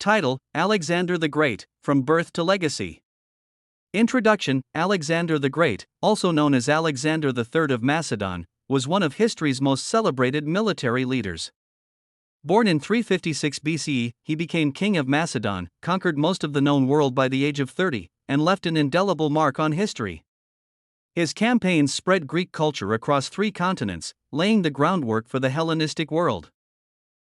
Title: Alexander the Great, From Birth to Legacy. Introduction: Alexander the Great, also known as Alexander III of Macedon, was one of history's most celebrated military leaders. Born in 356 BCE, he became king of Macedon, conquered most of the known world by the age of 30, and left an indelible mark on history. His campaigns spread Greek culture across 3 continents, laying the groundwork for the Hellenistic world.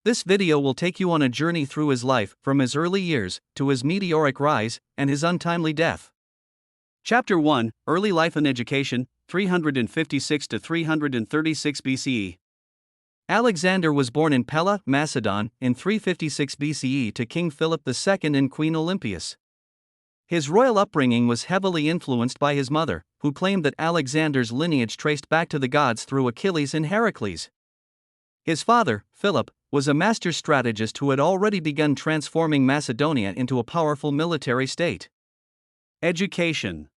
This video will take you on a journey through his life, from his early years to his meteoric rise and his untimely death. Chapter 1: Early Life and Education, 356 to 336 BCE. Alexander was born in Pella, Macedon, in 356 BCE to King Philip II and Queen Olympias. His royal upbringing was heavily influenced by his mother, who claimed that Alexander's lineage traced back to the gods through Achilles and Heracles. His father, Philip, was a master strategist who had already begun transforming Macedonia into a powerful military state. Education.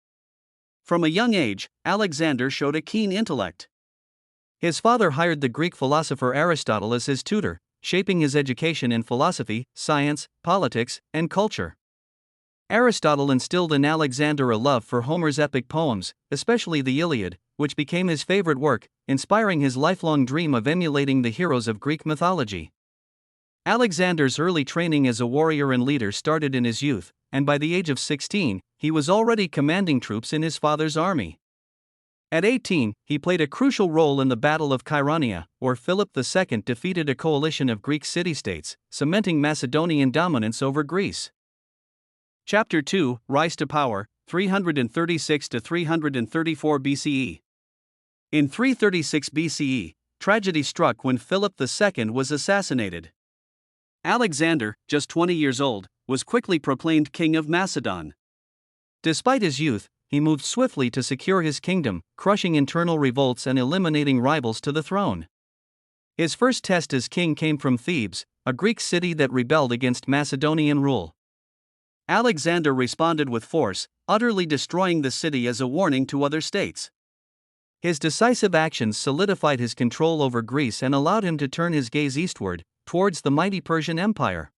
From a young age, Alexander showed a keen intellect. His father hired the Greek philosopher Aristotle as his tutor, shaping his education in philosophy, science, politics, and culture. Aristotle instilled in Alexander a love for Homer's epic poems, especially the Iliad, which became his favorite work, inspiring his lifelong dream of emulating the heroes of Greek mythology. Alexander's early training as a warrior and leader started in his youth, and by the age of 16, he was already commanding troops in his father's army. At 18, he played a crucial role in the Battle of Chaeronea, where Philip II defeated a coalition of Greek city-states, cementing Macedonian dominance over Greece. Chapter 2: Rise to Power, 336 to 334 BCE. In 336 BCE, tragedy struck when Philip II was assassinated. Alexander, just 20 years old, was quickly proclaimed king of Macedon. Despite his youth, he moved swiftly to secure his kingdom, crushing internal revolts and eliminating rivals to the throne. His first test as king came from Thebes, a Greek city that rebelled against Macedonian rule. Alexander responded with force, utterly destroying the city as a warning to other states. His decisive actions solidified his control over Greece and allowed him to turn his gaze eastward, towards the mighty Persian Empire.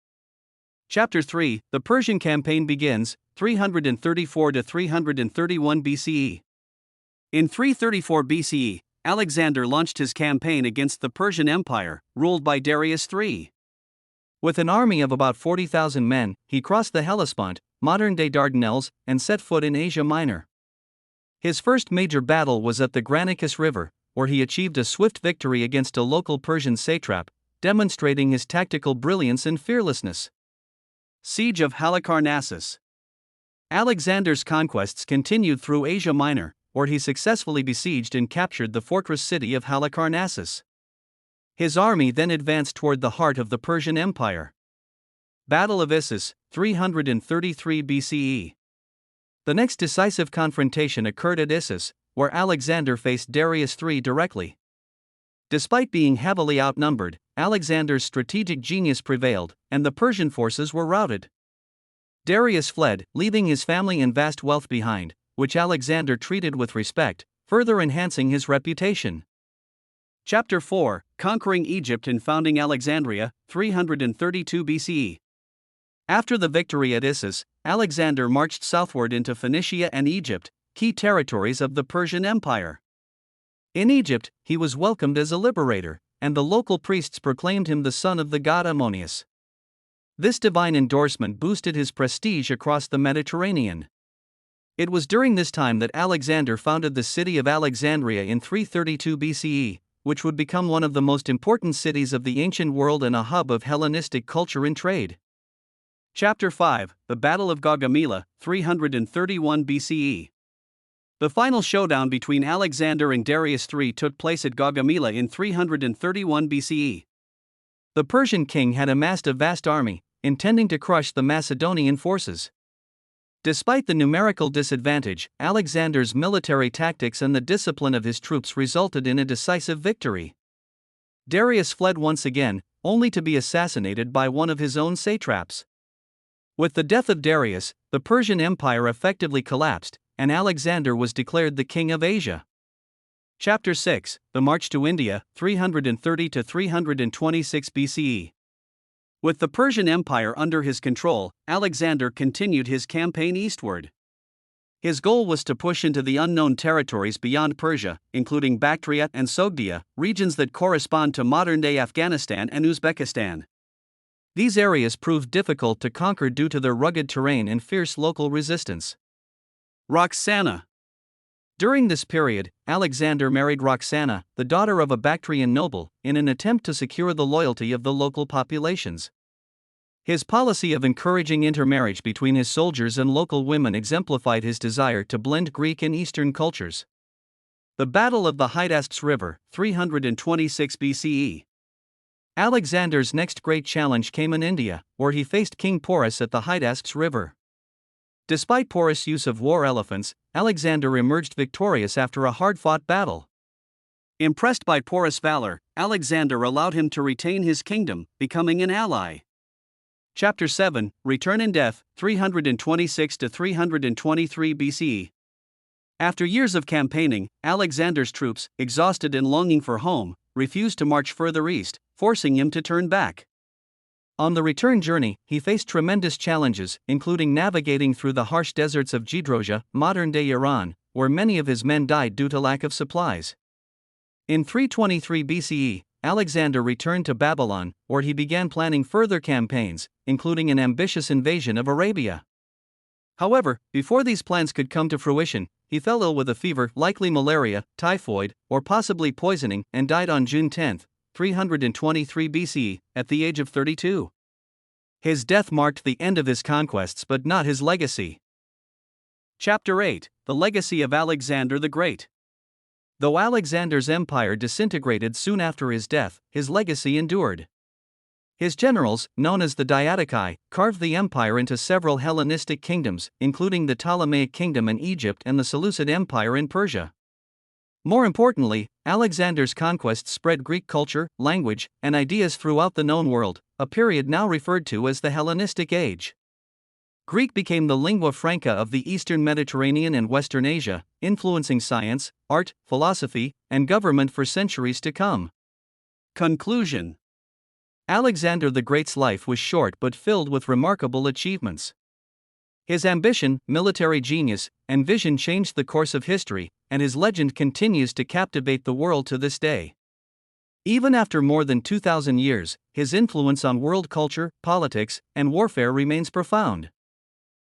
Chapter 3: The Persian Campaign begins, 334 to 331 BCE. In 334 BCE, Alexander launched his campaign against the Persian Empire, ruled by Darius III. With an army of about 40,000 men, he crossed the Hellespont, modern-day Dardanelles, and set foot in Asia Minor. His first major battle was at the Granicus River, where he achieved a swift victory against a local Persian satrap, demonstrating his tactical brilliance and fearlessness. Siege of Halicarnassus. Alexander's conquests continued through Asia Minor, where he successfully besieged and captured the fortress city of Halicarnassus. His army then advanced toward the heart of the Persian Empire. Battle of Issus, 333 BCE. The next decisive confrontation occurred at Issus, where Alexander faced Darius III directly. Despite being heavily outnumbered, Alexander's strategic genius prevailed, and the Persian forces were routed. Darius fled, leaving his family and vast wealth behind, which Alexander treated with respect, further enhancing his reputation. Chapter 4: Conquering Egypt and Founding Alexandria, 332 BCE. After the victory at Issus, Alexander marched southward into Phoenicia and Egypt, key territories of the Persian Empire. In Egypt, he was welcomed as a liberator, and the local priests proclaimed him the son of the god Ammonius. This divine endorsement boosted his prestige across the Mediterranean. It was during this time that Alexander founded the city of Alexandria in 332 BCE, which would become one of the most important cities of the ancient world and a hub of Hellenistic culture and trade. Chapter 5: The Battle of Gaugamela, 331 BCE. The final showdown between Alexander and Darius III took place at Gaugamela in 331 BCE. The Persian king had amassed a vast army, intending to crush the Macedonian forces. Despite the numerical disadvantage, Alexander's military tactics and the discipline of his troops resulted in a decisive victory. Darius fled once again, only to be assassinated by one of his own satraps. With the death of Darius, the Persian Empire effectively collapsed, and Alexander was declared the king of Asia. Chapter 6: The March to India, 330 to 326 BCE. With the Persian Empire under his control, Alexander continued his campaign eastward. His goal was to push into the unknown territories beyond Persia, including Bactria and Sogdia, regions that correspond to modern-day Afghanistan and Uzbekistan. These areas proved difficult to conquer due to their rugged terrain and fierce local resistance. Roxana. During this period, Alexander married Roxana, the daughter of a Bactrian noble, in an attempt to secure the loyalty of the local populations. His policy of encouraging intermarriage between his soldiers and local women exemplified his desire to blend Greek and Eastern cultures. The Battle of the Hydaspes River, 326 BCE. Alexander's next great challenge came in India, where he faced King Porus at the Hydaspes River. Despite Porus' use of war elephants, Alexander emerged victorious after a hard-fought battle. Impressed by Porus' valor, Alexander allowed him to retain his kingdom, becoming an ally. Chapter 7, Return and Death, 326 to 323 BCE. After years of campaigning, Alexander's troops, exhausted and longing for home, refused to march further east, forcing him to turn back. On the return journey, he faced tremendous challenges, including navigating through the harsh deserts of Gedrosia, modern-day Iran, where many of his men died due to lack of supplies. In 323 BCE, Alexander returned to Babylon, where he began planning further campaigns, including an ambitious invasion of Arabia. However, before these plans could come to fruition, he fell ill with a fever, likely malaria, typhoid, or possibly poisoning, and died on June 10, 323 BCE, at the age of 32. His death marked the end of his conquests but not his legacy. Chapter 8, The Legacy of Alexander the Great. Though Alexander's empire disintegrated soon after his death, his legacy endured. His generals, known as the Diadochi, carved the empire into several Hellenistic kingdoms, including the Ptolemaic Kingdom in Egypt and the Seleucid Empire in Persia. More importantly, Alexander's conquests spread Greek culture, language, and ideas throughout the known world, a period now referred to as the Hellenistic Age. Greek became the lingua franca of the Eastern Mediterranean and Western Asia, influencing science, art, philosophy, and government for centuries to come. Conclusion. Alexander the Great's life was short but filled with remarkable achievements. His ambition, military genius, and vision changed the course of history, and his legend continues to captivate the world to this day. Even after more than 2,000 years, his influence on world culture, politics, and warfare remains profound.